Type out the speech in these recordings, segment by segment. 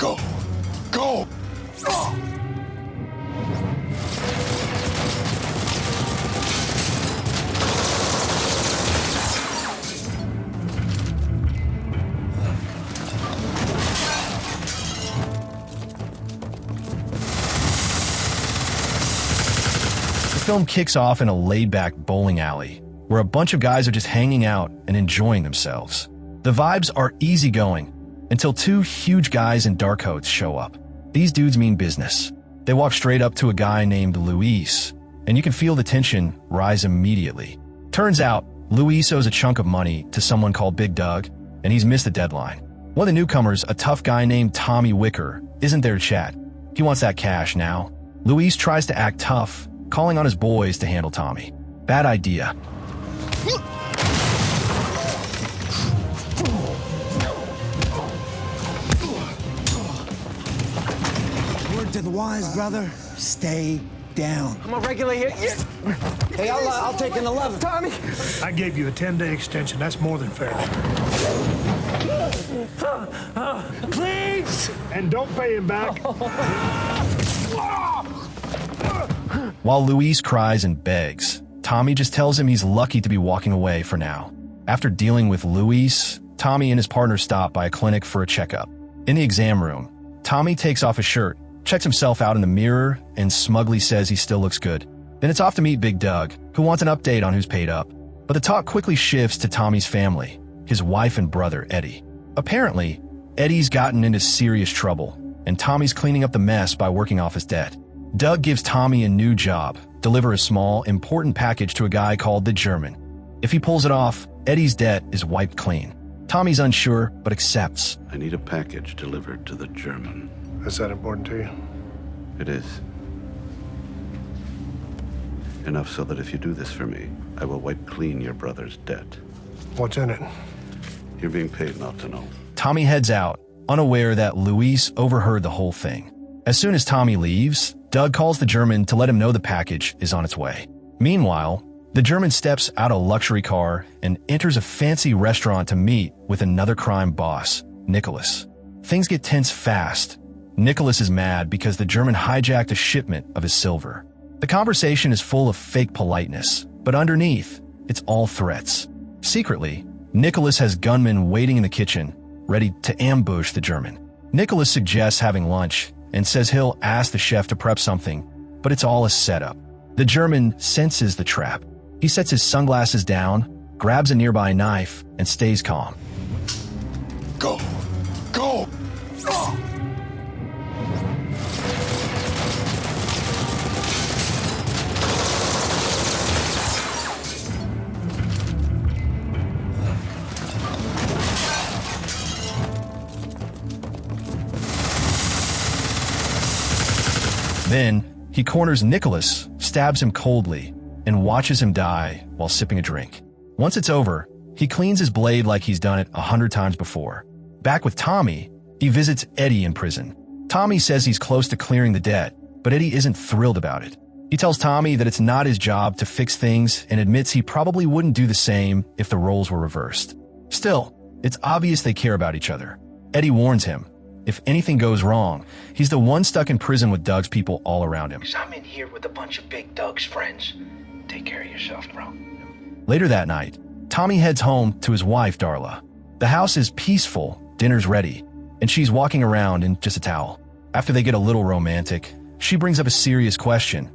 Go! Go! The film kicks off in a laid-back bowling alley, where a bunch of guys are just hanging out and enjoying themselves. The vibes are easygoing until two huge guys in dark coats show up. These dudes mean business. They walk straight up to a guy named Luis, and you can feel the tension rise immediately. Turns out, Luis owes a chunk of money to someone called Big Doug, and he's missed the deadline. One of the newcomers, a tough guy named Tommy Wicker, isn't there to chat. He wants that cash now. Luis tries to act tough, calling on his boys to handle Tommy. Bad idea. Word to the wise, brother. Stay down. I'm a regular here. Yeah. Hey, I'll take an 11. Tommy! I gave you a 10-day extension. That's more than fair. Please! And don't pay him back. While Luis cries and begs, Tommy just tells him he's lucky to be walking away for now. After dealing with Luis, Tommy and his partner stop by a clinic for a checkup. In the exam room, Tommy takes off his shirt, checks himself out in the mirror, and smugly says he still looks good. Then it's off to meet Big Doug, who wants an update on who's paid up. But the talk quickly shifts to Tommy's family, his wife and brother, Eddie. Apparently, Eddie's gotten into serious trouble, and Tommy's cleaning up the mess by working off his debt. Doug gives Tommy a new job, deliver a small, important package to a guy called the German. If he pulls it off, Eddie's debt is wiped clean. Tommy's unsure, but accepts. I need a package delivered to the German. Is that important to you? It is. Enough so that if you do this for me, I will wipe clean your brother's debt. What's in it? You're being paid not to know. Tommy heads out, unaware that Luis overheard the whole thing. As soon as Tommy leaves, Doug calls the German to let him know the package is on its way. Meanwhile, the German steps out a luxury car and enters a fancy restaurant to meet with another crime boss, Nicholas. Things get tense fast. Nicholas is mad because the German hijacked a shipment of his silver. The conversation is full of fake politeness, but underneath, it's all threats. Secretly, Nicholas has gunmen waiting in the kitchen, ready to ambush the German. Nicholas suggests having lunch and says he'll ask the chef to prep something, but it's all a setup. The German senses the trap. He sets his sunglasses down, grabs a nearby knife, and stays calm. Go! Go! Then, he corners Nicholas, stabs him coldly, and watches him die while sipping a drink. Once it's over, he cleans his blade like he's done it 100 times before. Back with Tommy, he visits Eddie in prison. Tommy says he's close to clearing the debt, but Eddie isn't thrilled about it. He tells Tommy that it's not his job to fix things and admits he probably wouldn't do the same if the roles were reversed. Still, it's obvious they care about each other. Eddie warns him, if anything goes wrong, he's the one stuck in prison with Doug's people all around him. I'm in here with a bunch of Big Doug's friends. Take care of yourself, bro. Later that night, Tommy heads home to his wife, Darla. The house is peaceful, dinner's ready, and she's walking around in just a towel. After they get a little romantic, she brings up a serious question.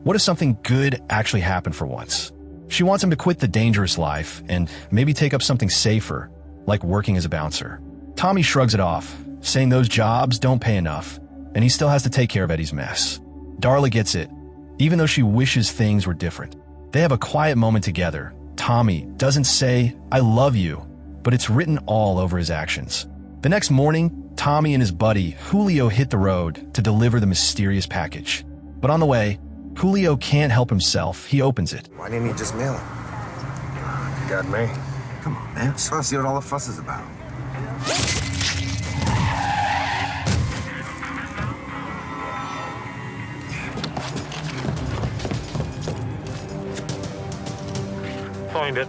What if something good actually happened for once? She wants him to quit the dangerous life and maybe take up something safer, like working as a bouncer. Tommy shrugs it off, saying those jobs don't pay enough, and he still has to take care of Eddie's mess. Darla gets it, even though she wishes things were different. They have a quiet moment together. Tommy doesn't say, "I love you," but it's written all over his actions. The next morning, Tommy and his buddy, Julio, hit the road to deliver the mysterious package. But on the way, Julio can't help himself. He opens it. Why didn't you just mail it? You got me. Come on, man. Just want to see what all the fuss is about. Find it.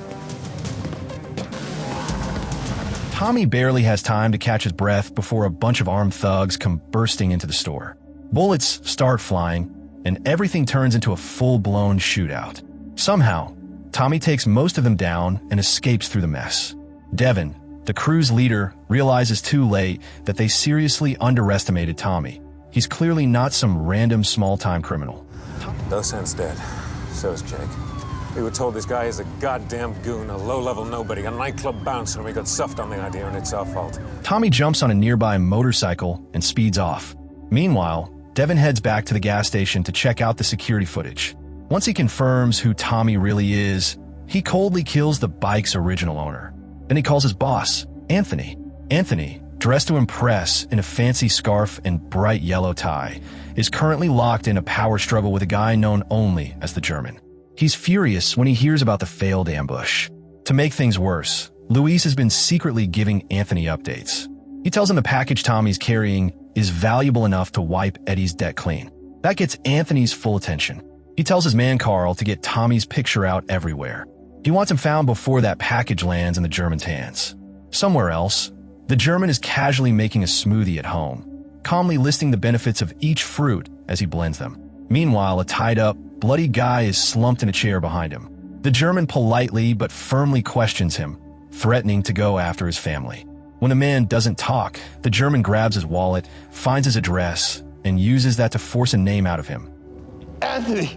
Tommy barely has time to catch his breath before a bunch of armed thugs come bursting into the store. Bullets start flying, and everything turns into a full-blown shootout. Somehow, Tommy takes most of them down and escapes through the mess. Devin, the crew's leader, realizes too late that they seriously underestimated Tommy. He's clearly not some random small-time criminal. Dosan's dead. So is Jake. We were told this guy is a goddamn goon, a low-level nobody, a nightclub bouncer, and we got stuffed on the idea, and it's our fault. Tommy jumps on a nearby motorcycle and speeds off. Meanwhile, Devin heads back to the gas station to check out the security footage. Once he confirms who Tommy really is, he coldly kills the bike's original owner. Then he calls his boss, Anthony. Anthony, dressed to impress in a fancy scarf and bright yellow tie, is currently locked in a power struggle with a guy known only as the German. He's furious when he hears about the failed ambush. To make things worse, Luis has been secretly giving Anthony updates. He tells him the package Tommy's carrying is valuable enough to wipe Eddie's debt clean. That gets Anthony's full attention. He tells his man Carl to get Tommy's picture out everywhere. He wants him found before that package lands in the German's hands. Somewhere else, the German is casually making a smoothie at home, calmly listing the benefits of each fruit as he blends them. Meanwhile, a tied-up, bloody guy is slumped in a chair behind him. The German politely but firmly questions him, threatening to go after his family. When the man doesn't talk, the German grabs his wallet, finds his address, and uses that to force a name out of him. Anthony!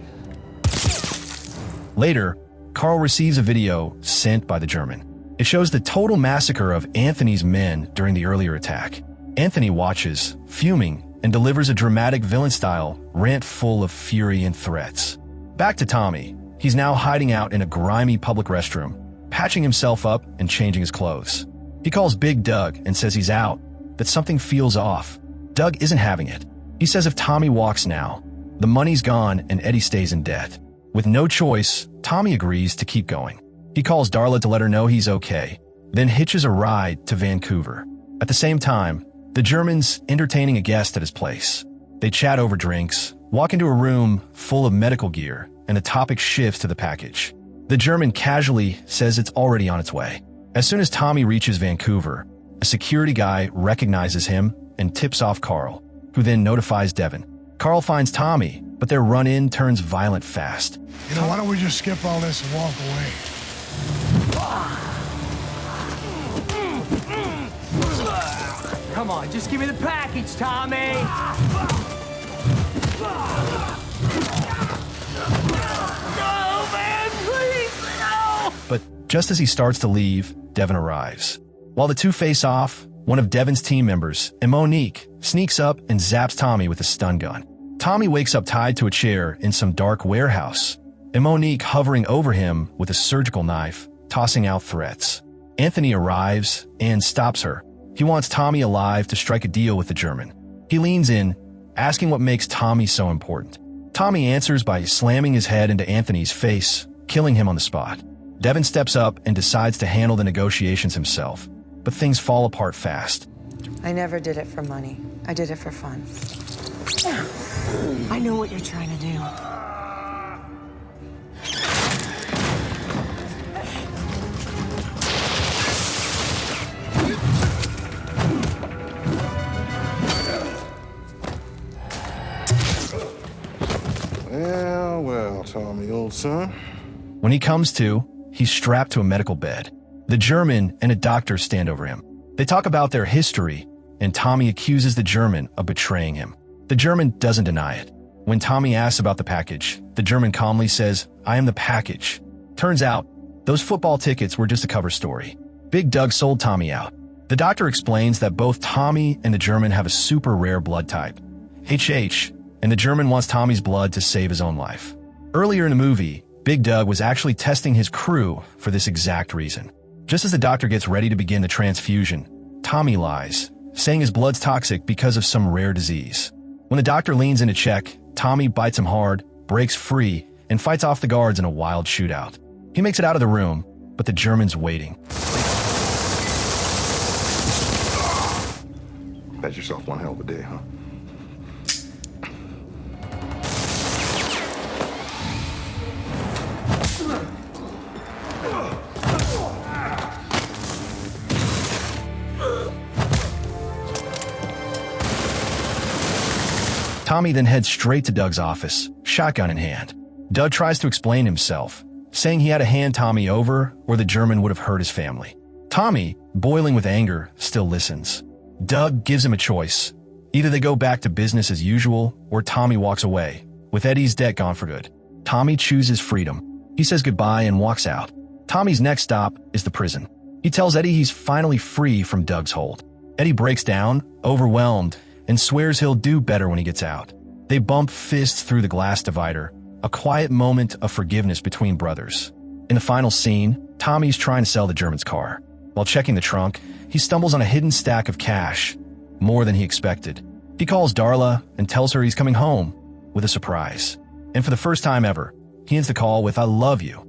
Later, Carl receives a video sent by the German. It shows the total massacre of Anthony's men during the earlier attack. Anthony watches, fuming, and delivers a dramatic villain-style rant full of fury and threats. Back to Tommy. He's now hiding out in a grimy public restroom, patching himself up and changing his clothes. He calls Big Doug and says he's out, that something feels off. Doug isn't having it. He says if Tommy walks now, the money's gone and Eddie stays in debt. With no choice, Tommy agrees to keep going. He calls Darla to let her know he's okay, then hitches a ride to Vancouver. At the same time, the German's entertaining a guest at his place. They chat over drinks, walk into a room full of medical gear, and the topic shifts to the package. The German casually says it's already on its way. As soon as Tommy reaches Vancouver, a security guy recognizes him and tips off Carl, who then notifies Devin. Carl finds Tommy, but their run-in turns violent fast. You know, why don't we just skip all this and walk away? Come on, just give me the package, Tommy! No, man, please, no! But just as he starts to leave, Devin arrives. While the two face off, one of Devin's team members, Monique, sneaks up and zaps Tommy with a stun gun. Tommy wakes up tied to a chair in some dark warehouse, and Monique hovering over him with a surgical knife, tossing out threats. Anthony arrives and stops her. He wants Tommy alive to strike a deal with the German. He leans in, asking what makes Tommy so important. Tommy answers by slamming his head into Anthony's face, killing him on the spot. Devin steps up and decides to handle the negotiations himself, but things fall apart fast. I never did it for money. I did it for fun. I know what you're trying to do. Well, Tommy, old son. When he comes to, he's strapped to a medical bed. The German and a doctor stand over him. They talk about their history, and Tommy accuses the German of betraying him. The German doesn't deny it. When Tommy asks about the package, the German calmly says, "I am the package." Turns out, those football tickets were just a cover story. Big Doug sold Tommy out. The doctor explains that both Tommy and the German have a super rare blood type, HH, and the German wants Tommy's blood to save his own life. Earlier in the movie, Big Doug was actually testing his crew for this exact reason. Just as the doctor gets ready to begin the transfusion, Tommy lies, saying his blood's toxic because of some rare disease. When the doctor leans in to check, Tommy bites him hard, breaks free, and fights off the guards in a wild shootout. He makes it out of the room, but the German's waiting. Had yourself one hell of a day, huh? Tommy then heads straight to Doug's office, shotgun in hand. Doug tries to explain himself, saying he had to hand Tommy over or the German would have hurt his family. Tommy, boiling with anger, still listens. Doug gives him a choice. Either they go back to business as usual or Tommy walks away, with Eddie's debt gone for good. Tommy chooses freedom. He says goodbye and walks out. Tommy's next stop is the prison. He tells Eddie he's finally free from Doug's hold. Eddie breaks down, overwhelmed, and swears he'll do better when he gets out. They bump fists through the glass divider, a quiet moment of forgiveness between brothers. In the final scene, Tommy's trying to sell the German's car. While checking the trunk, he stumbles on a hidden stack of cash, more than he expected. He calls Darla and tells her he's coming home with a surprise. And for the first time ever, he ends the call with "I love you."